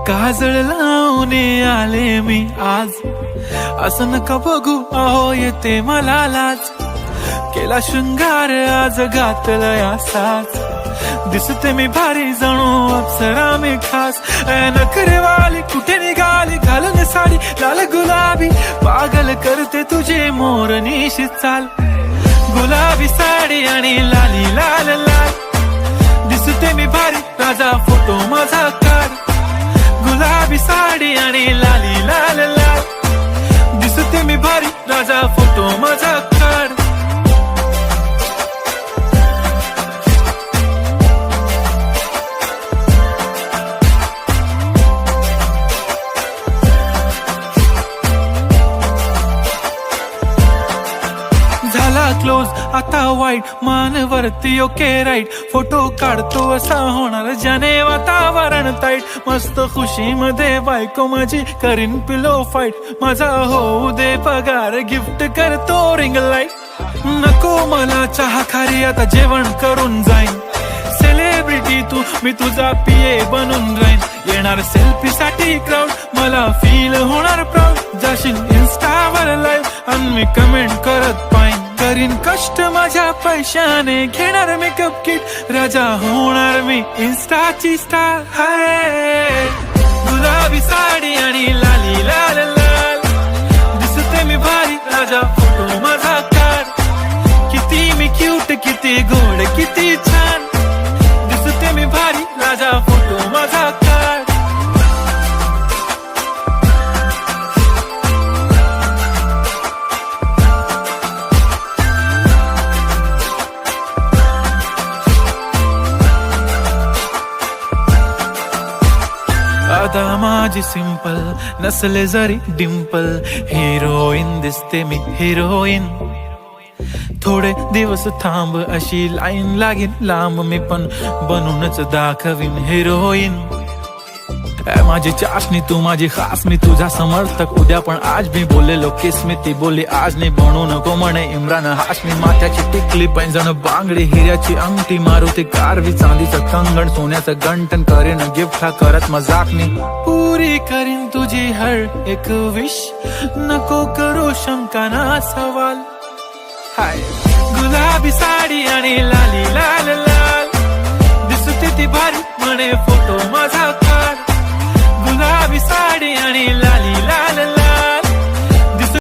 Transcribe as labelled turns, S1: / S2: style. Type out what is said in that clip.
S1: काजळ लावून आले मी आज, असं नका बघू अहो येते मला लाज. केला शृंगार आज घातलाय असाच, दिसते मी भारी जणू अप्सरा मी खास. नखरेवाली कुठे निघाली घालून साडी लाल गुलाबी, पागल करते तुझे मोरनीशी चाल. गुलाबी साडी आणि लाली लाल लाल, दिसते मी भारी राजा फोटो माझा काढ. गुलाबी साडी आणि लाली लाल लाल, दिसते मी भारी राजा फोटो माझा काढ. झाला क्लोज आता वाईट, मानवरती ओके राईट. फोटो काढतो असा होणार ज्याने वातावरण ताईट. मस्त खुशी मध्ये बायको माझी करीन पिलो फाईट. माझा होऊ दे पगार गिफ्ट करतो रिंग लाईट. नको मला चहा खारी आता जेवण करून जाईन. सेलिब्रिटी तू मी तुझा पिये बनून राहीन. येणार सेल्फी साठी क्राऊड मला फील होणार प्राऊड. जाशील इन्स्टावर लाईव्ह आणि मी कमेंट करत पाहिन. करीन कष्ट माझ्या पैशाने घेणार मेकअप किट. राजा होणार मी इन्स्टाची स्टार. हाय गुलाबी साडी आणि लाली लाल लाल, दिसते मी भारी राजा फोटो माझा काढ. किती मी क्यूट किती गोड किती छान, दिसते मी भारी राजा फोटो माझा काढ. आता माझी सिंपल नसले जरी डिंपल, हिरोईन दिसते मी हिरोईन. थोडे दिवस थांब अशी लाईन लागेल लांब, मी पण बनूनच दाखवीन हिरोईन. माझी चाशनी तू माझी खास, मी तुझा समर्थक उद्या पण आज. मी बोललेलो किस मी ती बोलली आज नाही. बनू नको म्हणे इम्रान हाशमी. माथ्याची टिकली पैंजण बांगडी, हिऱ्याची अंगठी, मारुती कारवी, चांदीचं कंगण, सोन्याचं गंटन. करीन गिफ्ट हा करत मजाक मी. पुरी करीन तुझी हर एक विश, नको करू शंका ना सवाल. हाय गुलाबी साडी आणि लाली लाल लाल, दिसते ती भारी म्हणे फोटो माझा काढ. गुलाबी साडी आणि लाल